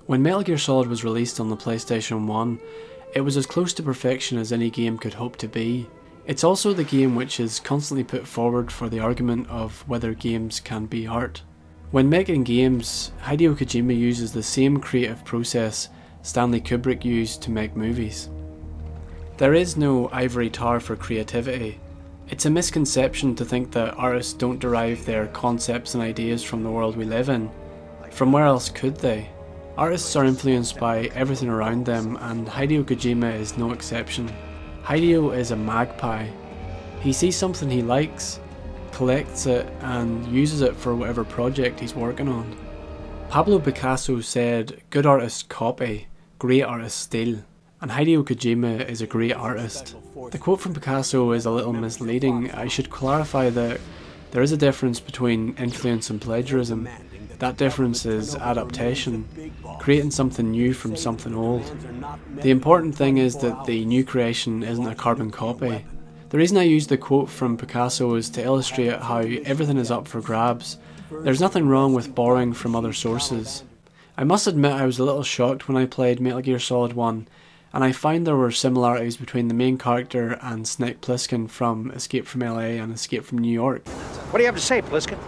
When Metal Gear Solid was released on the PlayStation 1, it was as close to perfection as any game could hope to be. It's also the game which is constantly put forward for the argument of whether games can be art. When making games, Hideo Kojima uses the same creative process Stanley Kubrick used to make movies. There is no ivory tower for creativity. It's a misconception to think that artists don't derive their concepts and ideas from the world we live in. From where else could they? Artists are influenced by everything around them, and Hideo Kojima is no exception. Hideo is a magpie. He sees something he likes, collects it, and uses it for whatever project he's working on. Pablo Picasso said, "Good artists copy, great artists steal." And Hideo Kojima is a great artist. The quote from Picasso is a little misleading. I should clarify that there is a difference between influence and plagiarism. That difference is adaptation, creating something new from something old. The important thing is that the new creation isn't a carbon copy. The reason I use the quote from Picasso is to illustrate how everything is up for grabs. There's nothing wrong with borrowing from other sources. I must admit I was a little shocked when I played Metal Gear Solid 1, and I find there were similarities between the main character and Snake Plissken from Escape from LA and Escape from New York. What do you have to say, Plissken?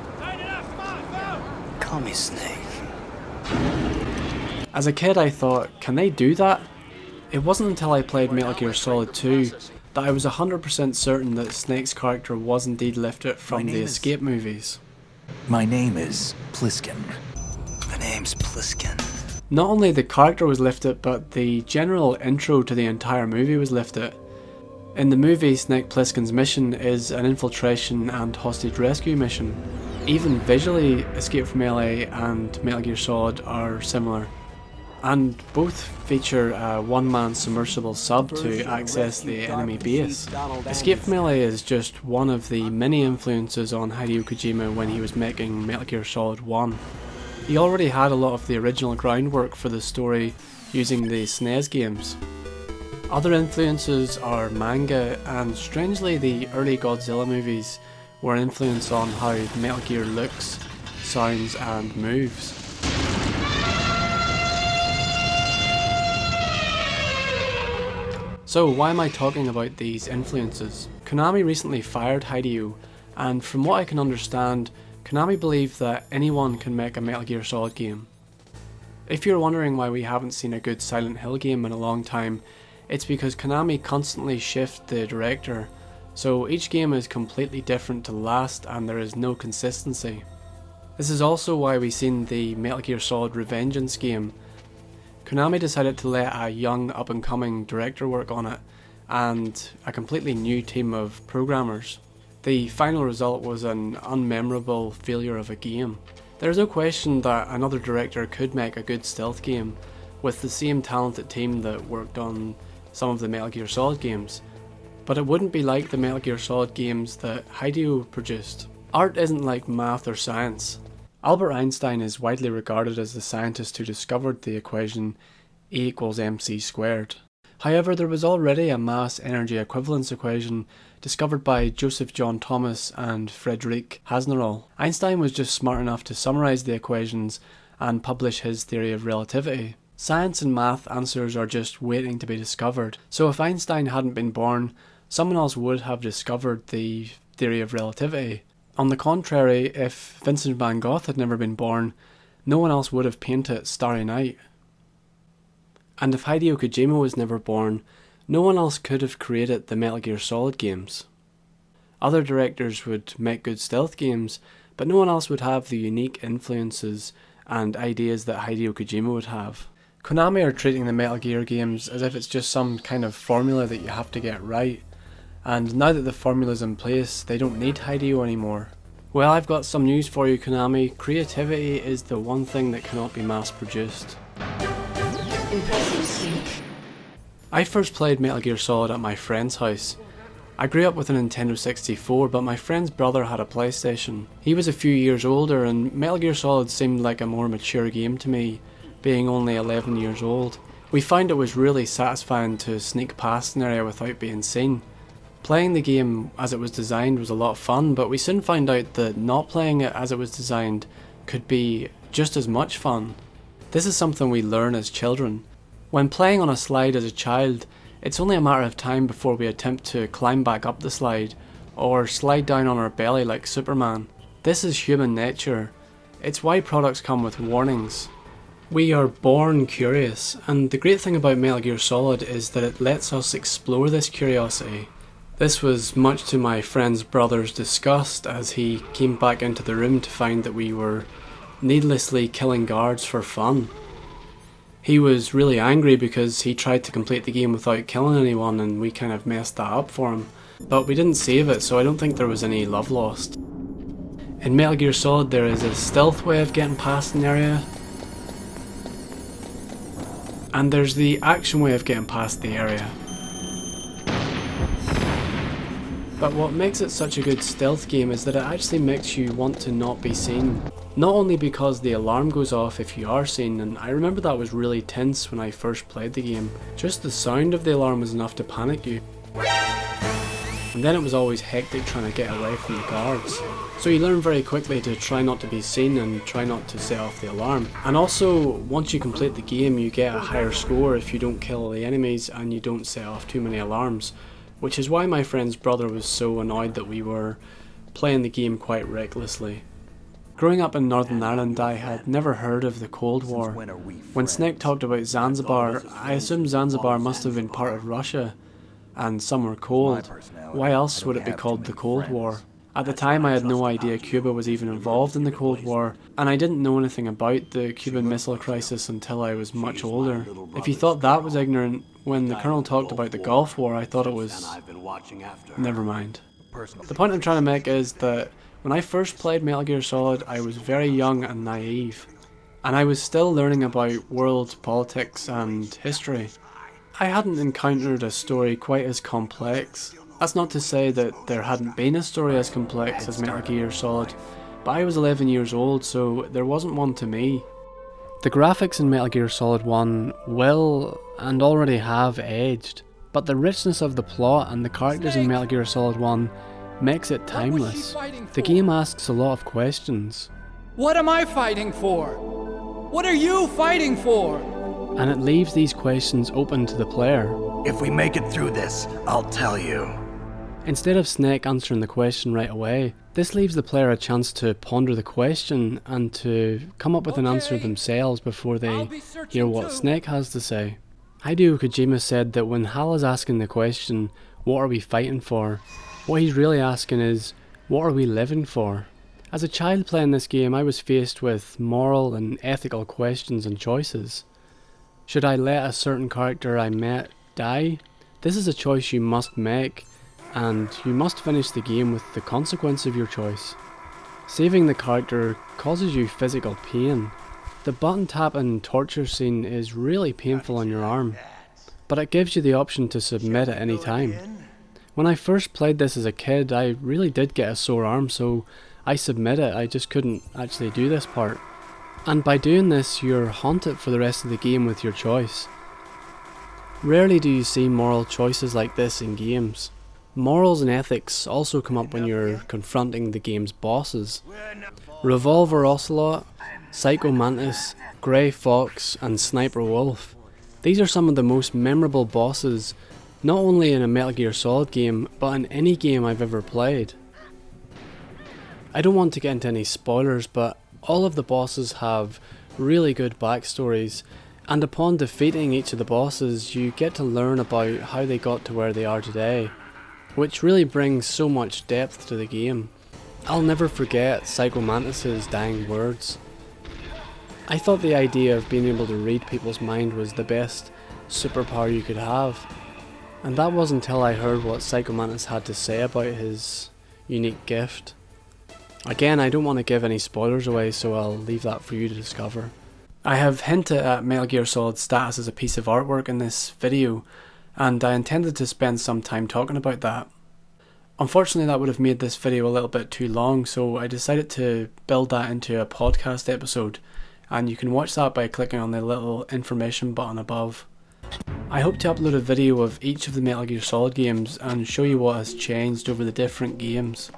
Call me Snake. As a kid I thought, can they do that? It wasn't until I played Metal Gear Solid 2 that I was 100% certain that Snake's character was indeed lifted from the Escape movies. My name is Plissken. My name's Plissken. Not only the character was lifted, but the general intro to the entire movie was lifted. In the movie, Snake Plissken's mission is an infiltration and hostage rescue mission. Even visually, Escape from LA and Metal Gear Solid are similar. And both feature a one-man submersible sub to access the enemy base. Escape from LA is just one of the many influences on Hideo Kojima when he was making Metal Gear Solid 1. He already had a lot of the original groundwork for the story using the SNES games. Other influences are manga, and strangely the early Godzilla movies were an influence on how Metal Gear looks, sounds and moves. So why am I talking about these influences? Konami recently fired Hideo, and from what I can understand, Konami believe that anyone can make a Metal Gear Solid game. If you're wondering why we haven't seen a good Silent Hill game in a long time, it's because Konami constantly shift the director, so each game is completely different to the last and there is no consistency. This is also why we've seen the Metal Gear Solid Revengeance game. Konami decided to let a young up and coming director work on it, and a completely new team of programmers. The final result was an unmemorable failure of a game. There's no question that another director could make a good stealth game with the same talented team that worked on some of the Metal Gear Solid games, but it wouldn't be like the Metal Gear Solid games that Hideo produced. Art isn't like math or science. Albert Einstein is widely regarded as the scientist who discovered the equation E = mc squared. However, there was already a mass energy equivalence equation discovered by Joseph John Thomas and Friedrich Hasnerol. Einstein was just smart enough to summarise the equations and publish his theory of relativity. Science and math answers are just waiting to be discovered, so if Einstein hadn't been born, someone else would have discovered the theory of relativity. On the contrary, if Vincent van Gogh had never been born, no one else would have painted Starry Night. And if Hideo Kojima was never born, no one else could have created the Metal Gear Solid games. Other directors would make good stealth games, but no one else would have the unique influences and ideas that Hideo Kojima would have. Konami are treating the Metal Gear games as if it's just some kind of formula that you have to get right, and now that the formula's in place, they don't need Hideo anymore. Well, I've got some news for you, Konami. Creativity is the one thing that cannot be mass produced. I first played Metal Gear Solid at my friend's house. I grew up with a Nintendo 64, but my friend's brother had a PlayStation. He was a few years older, and Metal Gear Solid seemed like a more mature game to me, being only 11 years old. We found it was really satisfying to sneak past an area without being seen. Playing the game as it was designed was a lot of fun, but we soon found out that not playing it as it was designed could be just as much fun. This is something we learn as children. When playing on a slide as a child, it's only a matter of time before we attempt to climb back up the slide, or slide down on our belly like Superman. This is human nature. It's why products come with warnings. We are born curious, and the great thing about Metal Gear Solid is that it lets us explore this curiosity. This was much to my friend's brother's disgust as he came back into the room to find that we were needlessly killing guards for fun. He was really angry because he tried to complete the game without killing anyone and we kind of messed that up for him. But we didn't save it, so I don't think there was any love lost. In Metal Gear Solid there is a stealth way of getting past an area, and there's the action way of getting past the area. But what makes it such a good stealth game is that it actually makes you want to not be seen. Not only because the alarm goes off if you are seen, and I remember that was really tense when I first played the game. Just the sound of the alarm was enough to panic you. And then it was always hectic trying to get away from the guards. So you learn very quickly to try not to be seen and try not to set off the alarm. And also, once you complete the game, you get a higher score if you don't kill the enemies and you don't set off too many alarms. Which is why my friend's brother was so annoyed that we were playing the game quite recklessly. Growing up in Northern Ireland, I had never heard of the Cold War. When Snake talked about Zanzibar, I assumed Zanzibar must have been part of Russia, and somewhere cold. Why else would it be called the Cold War? At the time I had no idea Cuba was even involved in the Cold War, and I didn't know anything about the Cuban Missile Crisis until I was much older. If you thought that was ignorant, when the Colonel talked about the Gulf War, I thought it was... never mind. The point I'm trying to make is that when I first played Metal Gear Solid, I was very young and naive, and I was still learning about world politics and history. I hadn't encountered a story quite as complex. That's not to say that there hadn't been a story as complex as Metal Gear Solid, but I was 11 years old, so there wasn't one to me. The graphics in Metal Gear Solid 1 will, and already have, aged, but the richness of the plot and the characters in Metal Gear Solid 1 makes it timeless. The game asks a lot of questions. What am I fighting for? What are you fighting for? And it leaves these questions open to the player. If we make it through this, I'll tell you. Instead of Snake answering the question right away, this leaves the player a chance to ponder the question and to come up with an answer themselves before they hear what Snake has to say. Hideo Kojima said that when Hal is asking the question, what are we fighting for? What he's really asking is, what are we living for? As a child playing this game, I was faced with moral and ethical questions and choices. Should I let a certain character I met die? This is a choice you must make, and you must finish the game with the consequence of your choice. Saving the character causes you physical pain. The button tap and torture scene is really painful on your arm, but it gives you the option to submit at any time. When I first played this as a kid, I really did get a sore arm, so I submitted. I just couldn't actually do this part. And by doing this, you're haunted for the rest of the game with your choice. Rarely do you see moral choices like this in games. Morals and ethics also come up when you're confronting the game's bosses. Revolver Ocelot, Psycho Mantis, Grey Fox and Sniper Wolf. These are some of the most memorable bosses, not only in a Metal Gear Solid game, but in any game I've ever played. I don't want to get into any spoilers, but all of the bosses have really good backstories, and upon defeating each of the bosses you get to learn about how they got to where they are today, which really brings so much depth to the game. I'll never forget Psycho Mantis' dying words. I thought the idea of being able to read people's mind was the best superpower you could have, and that was until I heard what Psycho Mantis had to say about his unique gift. Again, I don't want to give any spoilers away, so I'll leave that for you to discover. I have hinted at Metal Gear Solid's status as a piece of artwork in this video, and I intended to spend some time talking about that. Unfortunately, that would have made this video a little bit too long, so I decided to build that into a podcast episode, and you can watch that by clicking on the little information button above. I hope to upload a video of each of the Metal Gear Solid games and show you what has changed over the different games.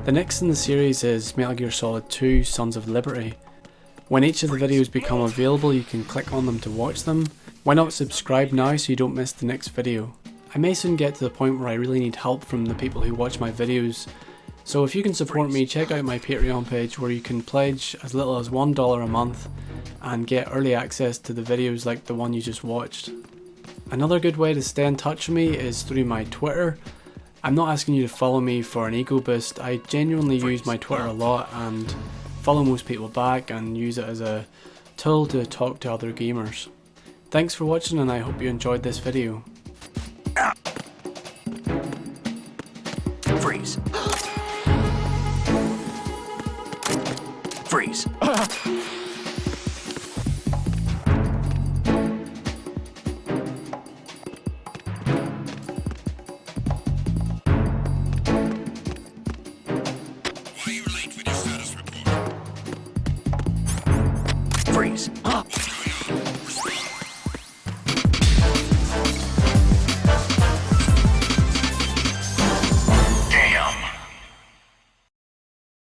The next in the series is Metal Gear Solid 2 Sons of Liberty. When each of the videos become available, you can click on them to watch them. Why not subscribe now so you don't miss the next video? I may soon get to the point where I really need help from the people who watch my videos, so if you can support me, check out my Patreon page where you can pledge as little as $1 a month and get early access to the videos like the one you just watched. Another good way to stay in touch with me is through my Twitter. I'm not asking you to follow me for an ego boost. I genuinely use my Twitter a lot and follow most people back and use it as a tool to talk to other gamers. Thanks for watching, and I hope you enjoyed this video. Freeze. Freeze. Why are you late with your status report? Freeze.